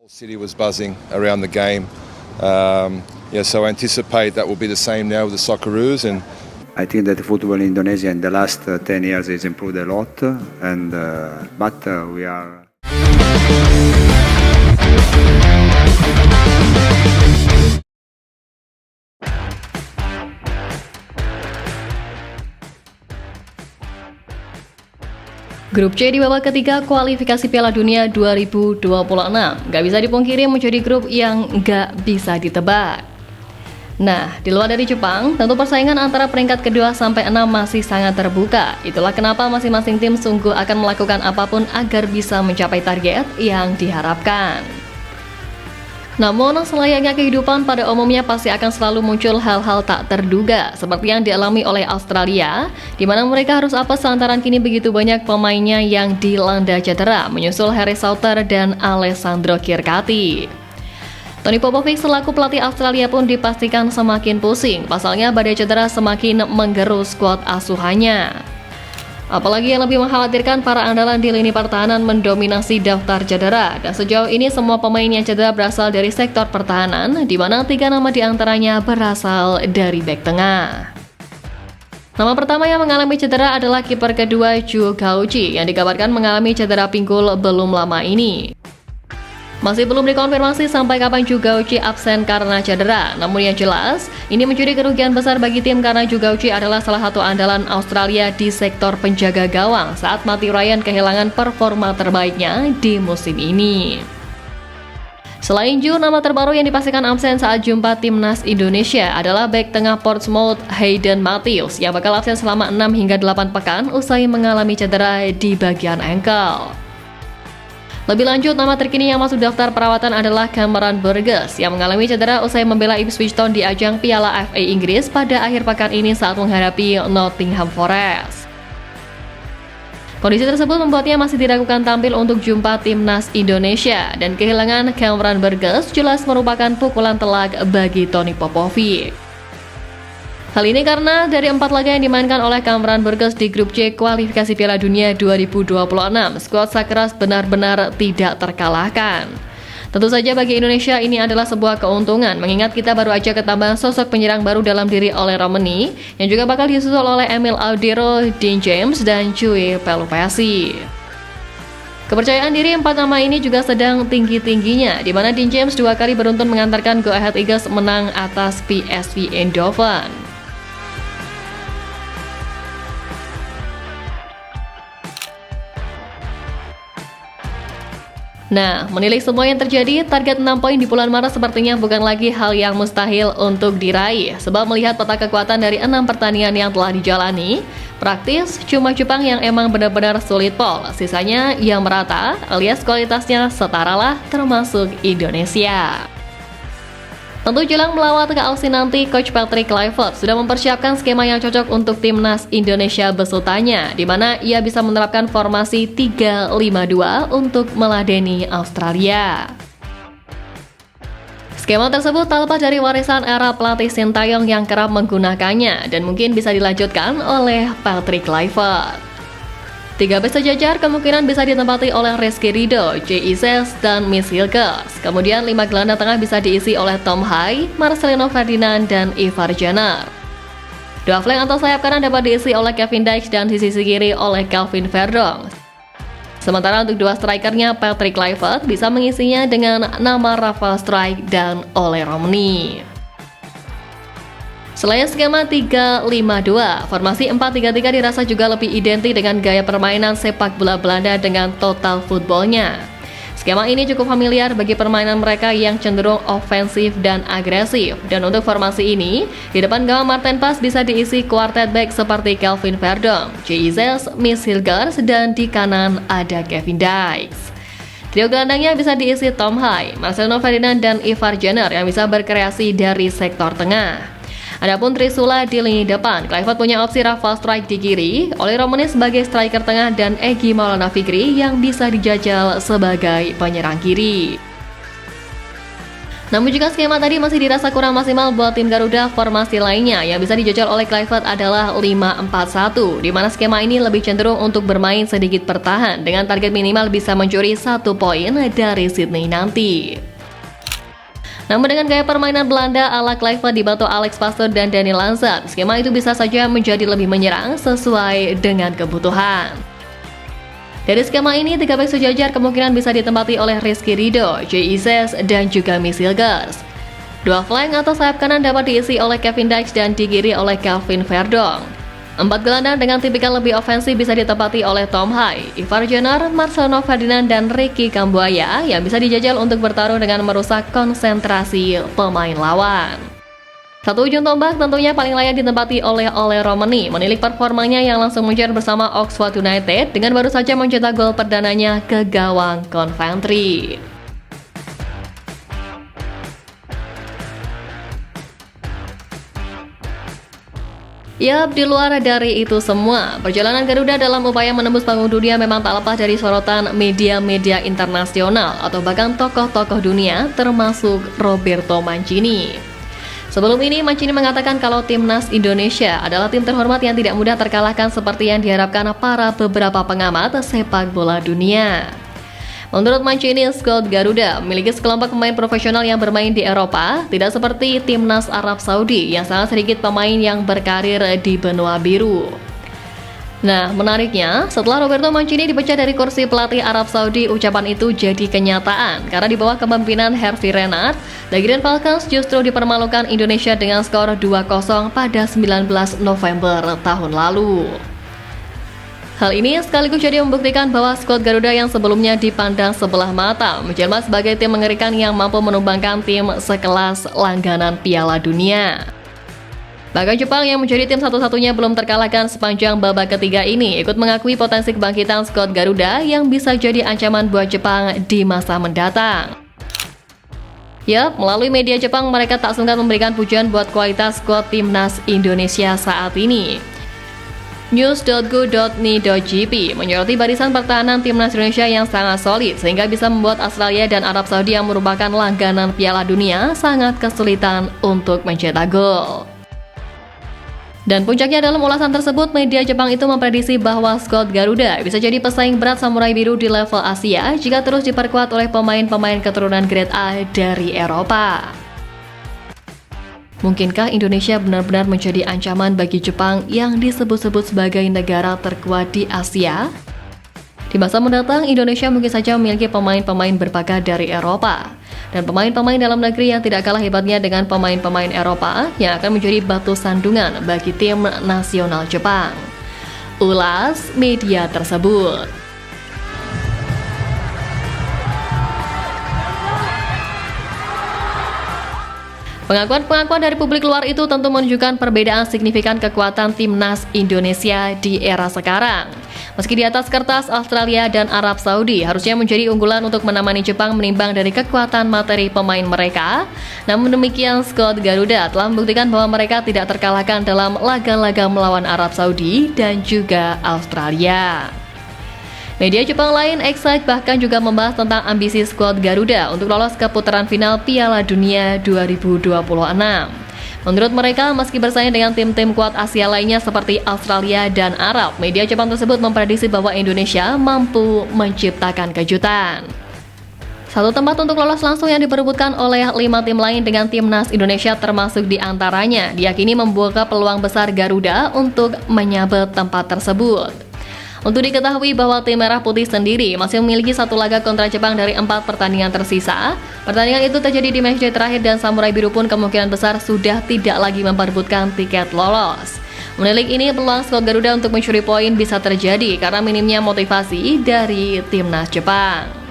City was buzzing around the game. So I anticipate that will be the same now with the Socceroos. And I think that football in Indonesia in the last 10 years has improved a lot, and but we are. Grup C di babak ketiga kualifikasi Piala Dunia 2026 gak bisa dipungkiri menjadi grup yang gak bisa ditebak. Nah, di luar dari Jepang, tentu persaingan antara peringkat kedua sampai 6 masih sangat terbuka. Itulah kenapa masing-masing tim sungguh akan melakukan apapun agar bisa mencapai target yang diharapkan. Namun, selayaknya kehidupan pada umumnya pasti akan selalu muncul hal-hal tak terduga, seperti yang dialami oleh Australia, di mana mereka harus apes lantaran kini begitu banyak pemainnya yang dilanda cedera, menyusul Harry Souther dan Alessandro Kirkati. Tony Popovic selaku pelatih Australia pun dipastikan semakin pusing, pasalnya badai cedera semakin menggerus skuad asuhannya. Apalagi yang lebih mengkhawatirkan, para andalan di lini pertahanan mendominasi daftar cedera, dan sejauh ini semua pemain yang cedera berasal dari sektor pertahanan, di mana 3 nama diantaranya berasal dari bek tengah. Nama pertama yang mengalami cedera adalah kiper kedua Zhu Gaoji, yang dikabarkan mengalami cedera pinggul belum lama ini. Masih belum dikonfirmasi sampai kapan Zhu Gaoji absen karena cedera. Namun yang jelas, ini menjadi kerugian besar bagi tim karena Zhu Gaoji adalah salah satu andalan Australia di sektor penjaga gawang saat Matthew Ryan kehilangan performa terbaiknya di musim ini. Selain Zhu, nama terbaru yang dipastikan absen saat jumpa timnas Indonesia adalah bek tengah Portsmouth Hayden Matthews yang bakal absen selama 6 hingga 8 pekan usai mengalami cedera di bagian ankle. Lebih lanjut, nama terkini yang masuk daftar perawatan adalah Cameron Burgess yang mengalami cedera usai membela Ipswich Town di ajang Piala FA Inggris pada akhir pekan ini saat menghadapi Nottingham Forest. Kondisi tersebut membuatnya masih diragukan tampil untuk jumpa timnas Indonesia, dan kehilangan Cameron Burgess jelas merupakan pukulan telak bagi Tony Popovic. Hal ini karena dari 4 laga yang dimainkan oleh Cameron Burgess di grup C kualifikasi Piala Dunia 2026, skuad Sakeras benar-benar tidak terkalahkan. Tentu saja bagi Indonesia ini adalah sebuah keuntungan, mengingat kita baru aja ketambahan sosok penyerang baru dalam diri oleh Romani, yang juga bakal disusul oleh Emil Audero, Dean James, dan Cui Pelupesi. Kepercayaan diri 4 nama ini juga sedang tinggi-tingginya, di mana Dean James 2 kali beruntun mengantarkan Go Ahead Eagles menang atas PSV Eindhoven. Nah, menilik semua yang terjadi, target 6 poin di bulan Maret sepertinya bukan lagi hal yang mustahil untuk diraih. Sebab melihat peta kekuatan dari 6 pertandingan yang telah dijalani, praktis cuma Jepang yang emang benar-benar sulit pol. Sisanya yang merata alias kualitasnya setara lah, termasuk Indonesia. Tentu jelang melawat ke Aussie nanti, Coach Patrick Kluivert sudah mempersiapkan skema yang cocok untuk timnas Indonesia besutannya, di mana ia bisa menerapkan formasi 3-5-2 untuk meladeni Australia. Skema tersebut tak lepas dari warisan era pelatih Sintayong yang kerap menggunakannya, dan mungkin bisa dilanjutkan oleh Patrick Kluivert. 3 bek sejajar kemungkinan bisa ditempati oleh Rizky Ridho, J.I. Zes, dan Mitch Hilgers. Kemudian 5 gelandang tengah bisa diisi oleh Tom Hai, Marcelino Ferdinand, dan Ivar Jenner. 2 flank atau sayap kanan dapat diisi oleh Kevin Dykes dan di sisi kiri oleh Calvin Verdong. Sementara untuk 2 strikernya, Patrick Kluivert bisa mengisinya dengan nama Rafael Struijk dan Ole Romani. Selain skema 3-5-2, formasi 4-3-3 dirasa juga lebih identik dengan gaya permainan sepak bola Belanda dengan total footballnya. Skema ini cukup familiar bagi permainan mereka yang cenderung ofensif dan agresif. Dan untuk formasi ini, di depan gawang Marten Pas bisa diisi quartet back seperti Calvin Verdong, J.I. Zes, Mitch Hilgers, dan di kanan ada Kevin Dykes. Trio gelandangnya bisa diisi Tom Hai, Marcelino Ferdinand, dan Ivar Jenner yang bisa berkreasi dari sektor tengah. Adapun Trisula di lini depan, Kluivert punya opsi Rafael Struijk di kiri, Ole Romani sebagai striker tengah, dan Egy Maulana Fikri yang bisa dijajal sebagai penyerang kiri. Namun jika skema tadi masih dirasa kurang maksimal buat tim Garuda, formasi lainnya yang bisa dijajal oleh Kluivert adalah 5-4-1, di mana skema ini lebih cenderung untuk bermain sedikit bertahan dengan target minimal bisa mencuri 1 poin dari Sydney nanti. Namun dengan gaya permainan Belanda ala Kluivert dibantu Alex Pastoor dan Danny Lanza, skema itu bisa saja menjadi lebih menyerang sesuai dengan kebutuhan. Dari skema ini, 3 bek sejajar kemungkinan bisa ditempati oleh Rizky Ridho, Jay Ises, dan juga Misilgers. 2 flank atau sayap kanan dapat diisi oleh Kevin Dykes dan di kiri oleh Calvin Verdong. 4 gelandang dengan tipikal lebih ofensif bisa ditempati oleh Tom Hai, Ivar Jenner, Marcelo Ferdinand, dan Ricky Kambuaya yang bisa dijajal untuk bertarung dengan merusak konsentrasi pemain lawan. Satu ujung tombak tentunya paling layak ditempati oleh Ole Romani, menilik performanya yang langsung muncul bersama Oxford United dengan baru saja mencetak gol perdananya ke gawang Coventry. Yap, di luar dari itu semua, perjalanan Garuda dalam upaya menembus panggung dunia memang tak lepas dari sorotan media-media internasional atau bahkan tokoh-tokoh dunia termasuk Roberto Mancini. Sebelum ini, Mancini mengatakan kalau timnas Indonesia adalah tim terhormat yang tidak mudah terkalahkan seperti yang diharapkan para beberapa pengamat sepak bola dunia. Menurut Mancini, skuad Garuda memiliki sekelompok pemain profesional yang bermain di Eropa, tidak seperti timnas Arab Saudi yang sangat sedikit pemain yang berkarir di benua biru. Nah, menariknya, setelah Roberto Mancini dipecat dari kursi pelatih Arab Saudi, ucapan itu jadi kenyataan karena di bawah kepemimpinan Hervé Renard, The Green Falcons justru dipermalukan Indonesia dengan skor 2-0 pada 19 November tahun lalu. Hal ini sekaligus jadi membuktikan bahwa skuad Garuda yang sebelumnya dipandang sebelah mata menjelma sebagai tim mengerikan yang mampu menumbangkan tim sekelas langganan Piala Dunia. Bahkan Jepang yang menjadi tim satu-satunya belum terkalahkan sepanjang babak ketiga ini ikut mengakui potensi kebangkitan skuad Garuda yang bisa jadi ancaman buat Jepang di masa mendatang. Yap, melalui media Jepang mereka tak sungkan memberikan pujian buat kualitas skuad timnas Indonesia saat ini. News.go.ni.jp menyoroti barisan pertahanan timnas Indonesia yang sangat solid sehingga bisa membuat Australia dan Arab Saudi yang merupakan langganan Piala Dunia sangat kesulitan untuk mencetak gol. Dan puncaknya dalam ulasan tersebut, media Jepang itu memprediksi bahwa skuad Garuda bisa jadi pesaing berat Samurai Biru di level Asia jika terus diperkuat oleh pemain-pemain keturunan grade A dari Eropa. Mungkinkah Indonesia benar-benar menjadi ancaman bagi Jepang yang disebut-sebut sebagai negara terkuat di Asia? Di masa mendatang, Indonesia mungkin saja memiliki pemain-pemain berbakat dari Eropa dan pemain-pemain dalam negeri yang tidak kalah hebatnya dengan pemain-pemain Eropa yang akan menjadi batu sandungan bagi tim nasional Jepang. Ulas media tersebut. Pengakuan-pengakuan dari publik luar itu tentu menunjukkan perbedaan signifikan kekuatan timnas Indonesia di era sekarang. Meski di atas kertas, Australia dan Arab Saudi harusnya menjadi unggulan untuk menemani Jepang menimbang dari kekuatan materi pemain mereka. Namun demikian, skuad Garuda telah membuktikan bahwa mereka tidak terkalahkan dalam laga-laga melawan Arab Saudi dan juga Australia. Media Jepang lain, Excite, bahkan juga membahas tentang ambisi skuad Garuda untuk lolos ke putaran final Piala Dunia 2026. Menurut mereka, meski bersaing dengan tim-tim kuat Asia lainnya seperti Australia dan Arab, media Jepang tersebut memprediksi bahwa Indonesia mampu menciptakan kejutan. Satu tempat untuk lolos langsung yang diperebutkan oleh 5 tim lain dengan timnas Indonesia termasuk diantaranya diyakini membuka peluang besar Garuda untuk menyabet tempat tersebut. Untuk diketahui bahwa tim Merah Putih sendiri masih memiliki 1 laga kontra Jepang dari 4 pertandingan tersisa. Pertandingan itu terjadi di matchday terakhir dan Samurai Biru pun kemungkinan besar sudah tidak lagi memperebutkan tiket lolos. Menilik ini, peluang skuad Garuda untuk mencuri poin bisa terjadi karena minimnya motivasi dari timnas Jepang.